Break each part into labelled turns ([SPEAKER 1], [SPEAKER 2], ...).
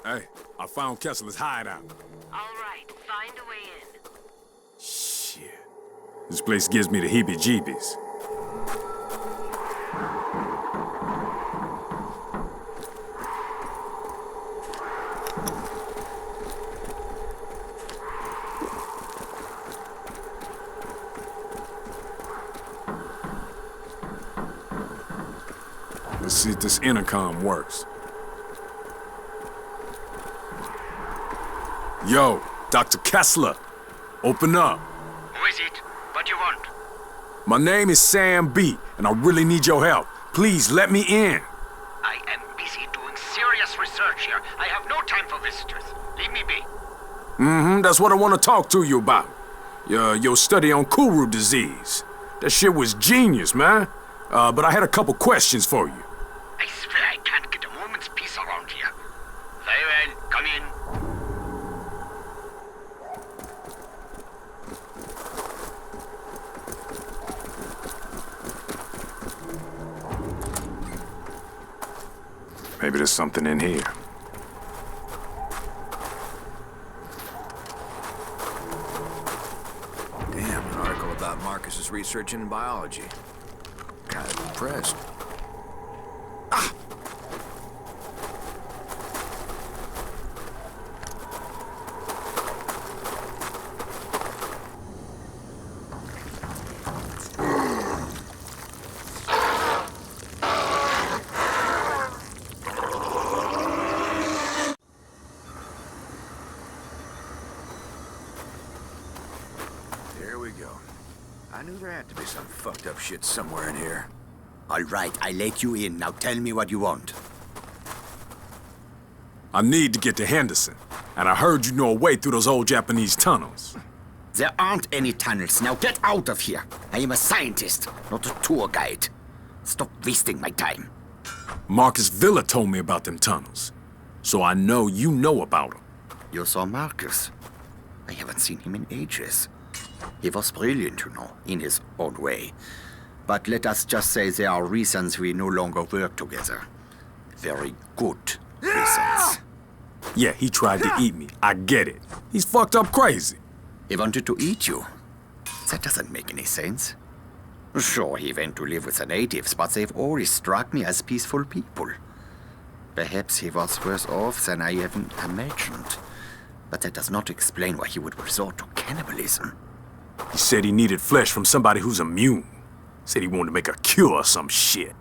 [SPEAKER 1] Hey, I found Kessler's hideout.
[SPEAKER 2] All right, find a way in.
[SPEAKER 1] Shit. This place gives me the heebie-jeebies. Let's see if this intercom works. Yo, Dr. Kessler, open up.
[SPEAKER 3] Who is it? What do you want?
[SPEAKER 1] My name is Sam B, and I really need your help. Please let me in.
[SPEAKER 3] I am busy doing serious research here. I have no time for visitors. Leave me be.
[SPEAKER 1] That's what I want to talk to you about. Your study on Kuru disease. That shit was genius, man. But I had a couple questions for you.
[SPEAKER 3] I swear I can't get a moment's peace around here. Very well, come in.
[SPEAKER 1] Maybe there's something in here.
[SPEAKER 4] Damn, an article about Marcus's research in biology. Kind of impressed. Ah! Here we go. I knew there had to be some fucked up shit somewhere in here.
[SPEAKER 5] All right, I let you in. Now tell me what you want.
[SPEAKER 1] I need to get to Henderson, and I heard you know a way through those old Japanese tunnels.
[SPEAKER 5] There aren't any tunnels. Now get out of here. I am a scientist, not a tour guide. Stop wasting my time.
[SPEAKER 1] Marcus Villa told me about them tunnels, so I know you know about them.
[SPEAKER 5] You saw Marcus? I haven't seen him in ages. He was brilliant, you know, in his own way. But let us just say there are reasons we no longer work together. Very good reasons.
[SPEAKER 1] Yeah, he tried to eat me. I get it. He's fucked up crazy.
[SPEAKER 5] He wanted to eat you. That doesn't make any sense. Sure, he went to live with the natives, but they've always struck me as peaceful people. Perhaps he was worse off than I even imagined. But that does not explain why he would resort to cannibalism.
[SPEAKER 1] He said he needed flesh from somebody who's immune. Said he wanted to make a cure or some shit.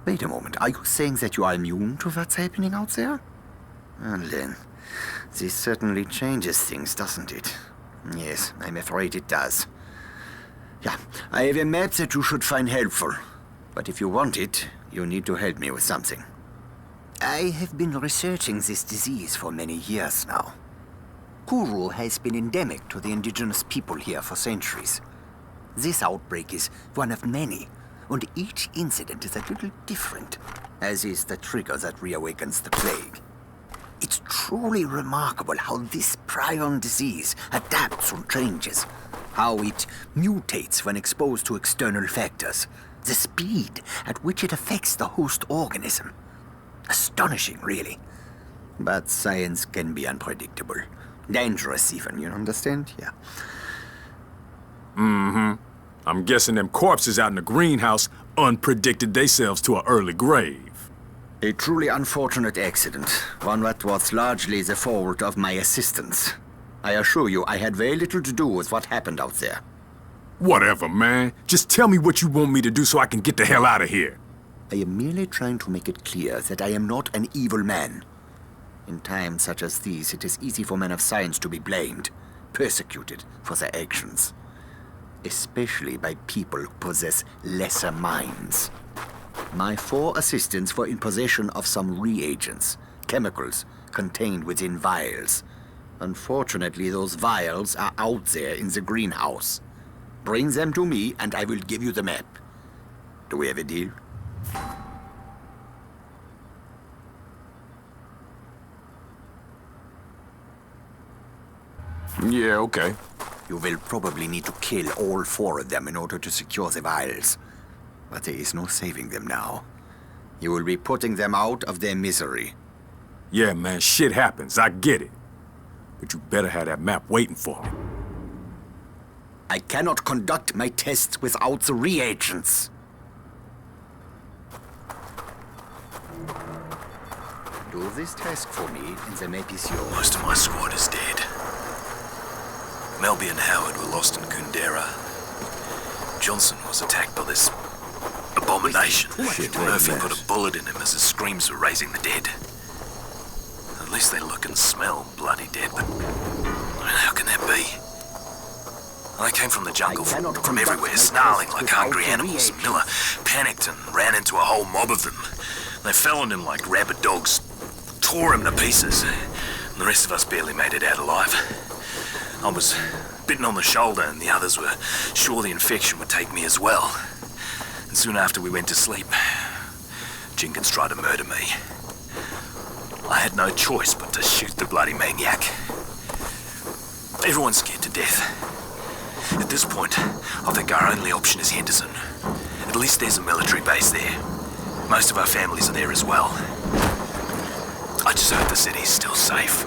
[SPEAKER 5] Wait a moment, are you saying that you are immune to what's happening out there? Well then, this certainly changes things, doesn't it? Yes, I'm afraid it does. Yeah, I have a map that you should find helpful. But if you want it, you need to help me with something. I have been researching this disease for many years now. Kuru has been endemic to the indigenous people here for centuries. This outbreak is one of many, and each incident is a little different, as is the trigger that reawakens the plague. It's truly remarkable how this prion disease adapts and changes, how it mutates when exposed to external factors, the speed at which it affects the host organism. Astonishing, really. But science can be unpredictable. Dangerous even, you understand? Yeah.
[SPEAKER 1] I'm guessing them corpses out in the greenhouse unpredicted themselves to an early grave.
[SPEAKER 5] A truly unfortunate accident, one that was largely the fault of my assistants. I assure you, I had very little to do with what happened out there.
[SPEAKER 1] Whatever, man. Just tell me what you want me to do so I can get the hell out of here.
[SPEAKER 5] I am merely trying to make it clear that I am not an evil man. In times such as these, it is easy for men of science to be blamed. persecuted for their actions, especially by people who possess lesser minds. My 4 assistants were in possession of some reagents, chemicals contained within vials. Unfortunately, those vials are out there in the greenhouse. Bring them to me and I will give you the map. Do we have a deal?
[SPEAKER 1] Yeah, okay.
[SPEAKER 5] You will probably need to kill all 4 of them in order to secure the vials. But there is no saving them now. You will be putting them out of their misery.
[SPEAKER 1] Yeah, man, shit happens. I get it. But you better have that map waiting for me.
[SPEAKER 5] I cannot conduct my tests without the reagents. Do this task for me, and the map is yours.
[SPEAKER 6] Most of my squad is dead. Melby and Howard were lost in Kundera. Johnson was attacked by this abomination. Murphy put a bullet in him as his screams were raising the dead. At least they look and smell bloody dead, but how can that be? They came from the jungle, from everywhere, snarling like hungry animals. Miller panicked and ran into a whole mob of them. They fell on him like rabid dogs, tore him to pieces. And the rest of us barely made it out alive. I was bitten on the shoulder and the others were sure the infection would take me as well. And soon after we went to sleep, Jenkins tried to murder me. I had no choice but to shoot the bloody maniac. Everyone's scared to death. At this point, I think our only option is Henderson. At least there's a military base there. Most of our families are there as well. I just hope the city's still safe.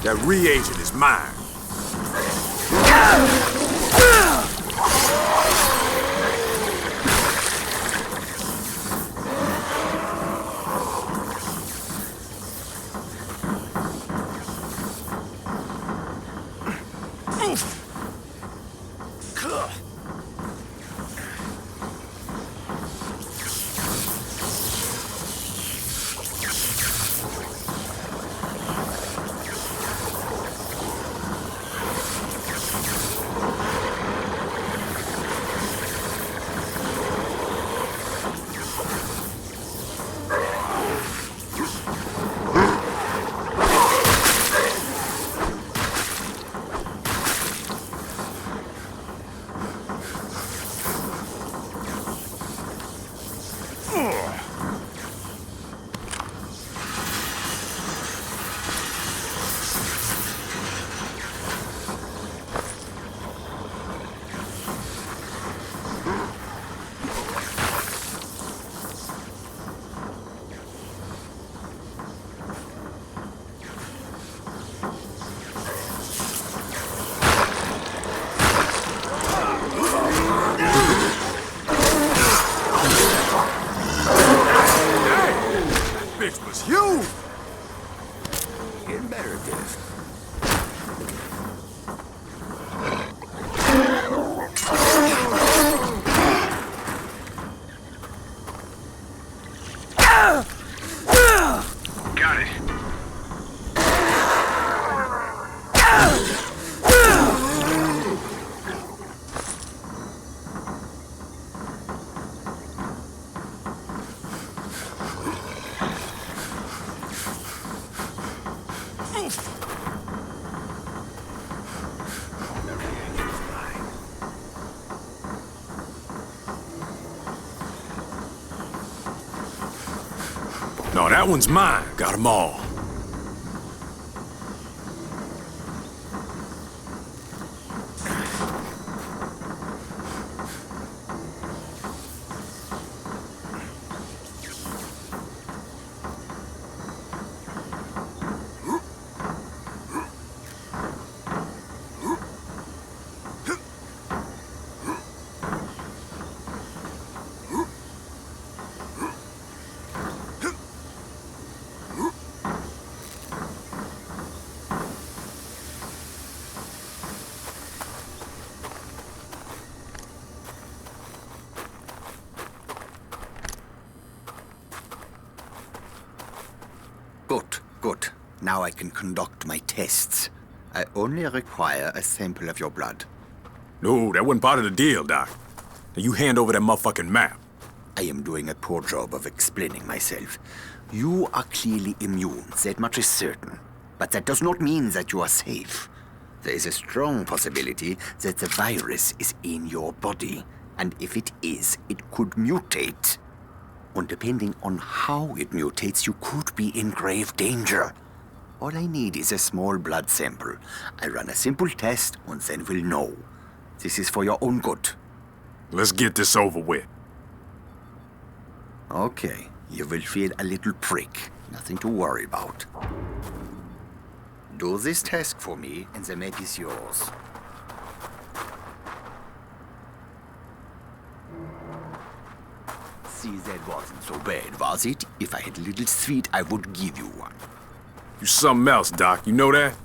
[SPEAKER 1] That reagent is mine. bitch was huge!
[SPEAKER 4] Getting better at this.
[SPEAKER 3] Got it.
[SPEAKER 1] No, that one's mine. Got 'em all.
[SPEAKER 5] Good. Now I can conduct my tests. I only require a sample of your blood.
[SPEAKER 1] No, that wasn't part of the deal, Doc. Now you hand over that motherfucking map.
[SPEAKER 5] I am doing a poor job of explaining myself. You are clearly immune, that much is certain. But that does not mean that you are safe. There is a strong possibility that the virus is in your body. And if it is, it could mutate. And depending on how it mutates, you could be in grave danger. All I need is a small blood sample. I run a simple test and then we'll know. This is for your own good.
[SPEAKER 1] Let's get this over with.
[SPEAKER 5] Okay, you will feel a little prick. Nothing to worry about. Do this task for me and the map is yours. See, that wasn't so bad, was it? If I had a little sweet, I would give you one.
[SPEAKER 1] You something else, Doc. You know that?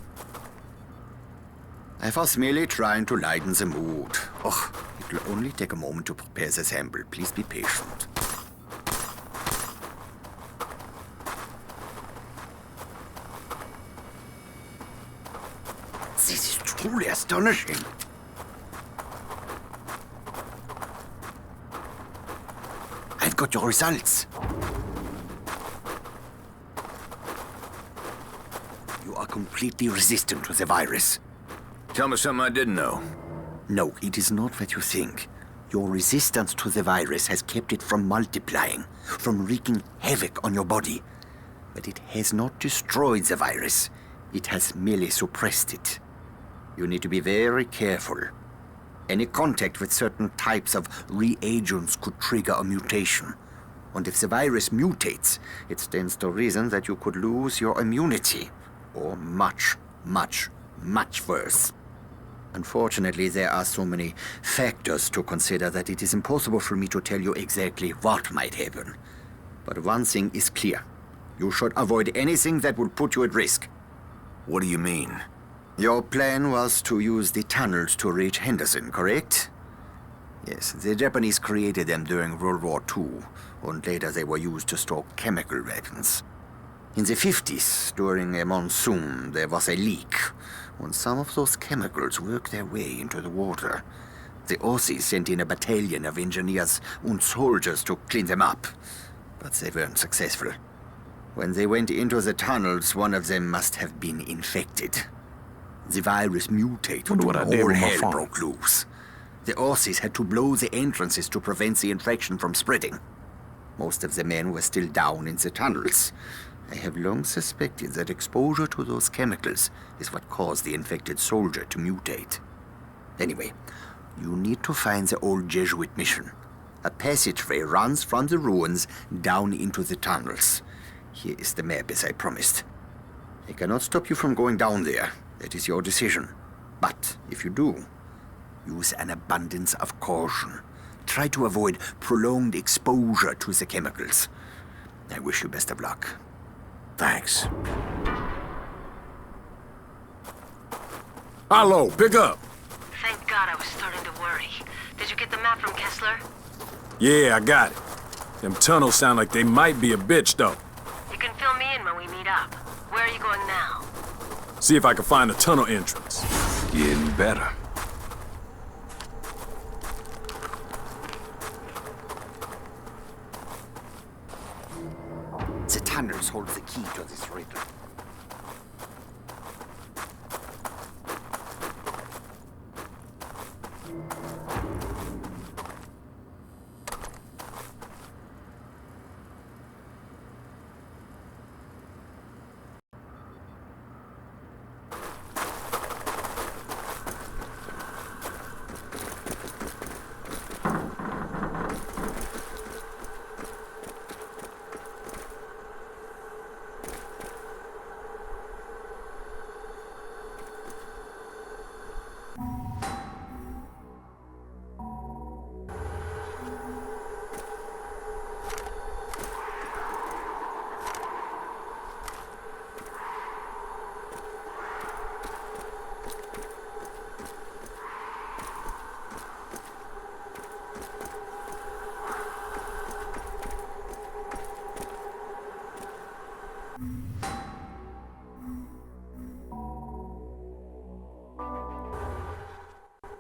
[SPEAKER 5] I was merely trying to lighten the mood. Oh, it will only take a moment to prepare the sample. Please be patient. This is truly astonishing. I've got your results. You are completely resistant to the virus.
[SPEAKER 4] Tell me something I didn't know.
[SPEAKER 5] No, it is not what you think. Your resistance to the virus has kept it from multiplying, from wreaking havoc on your body. But it has not destroyed the virus. It has merely suppressed it. You need to be very careful. Any contact with certain types of reagents could trigger a mutation. And if the virus mutates, it stands to reason that you could lose your immunity. Or much, much, much worse. Unfortunately, there are so many factors to consider that it is impossible for me to tell you exactly what might happen. But one thing is clear. You should avoid anything that would put you at risk.
[SPEAKER 4] What do you mean?
[SPEAKER 5] Your plan was to use the tunnels to reach Henderson, correct? Yes, the Japanese created them during World War II, and later they were used to store chemical weapons. In the 50s, during a monsoon, there was a leak, and some of those chemicals worked their way into the water. The Aussies sent in a battalion of engineers and soldiers to clean them up, but they weren't successful. When they went into the tunnels, one of them must have been infected. The virus mutated and all hell broke loose. The Aussies had to blow the entrances to prevent the infection from spreading. Most of the men were still down in the tunnels. I have long suspected that exposure to those chemicals is what caused the infected soldier to mutate. Anyway, you need to find the old Jesuit mission. A passageway runs from the ruins down into the tunnels. Here is the map, as I promised. I cannot stop you from going down there. That is your decision. But if you do, use an abundance of caution. Try to avoid prolonged exposure to the chemicals. I wish you best of luck.
[SPEAKER 4] Thanks.
[SPEAKER 1] Hello, pick up.
[SPEAKER 2] Thank God I was starting to worry. Did you get the map from Kessler?
[SPEAKER 1] Yeah, I got it. Them tunnels sound like they might be a bitch, though.
[SPEAKER 2] You can fill me in when we meet up. Where are you going now?
[SPEAKER 1] See if I can find a tunnel entrance. Getting better.
[SPEAKER 5] The tunnels hold the key to this riddle.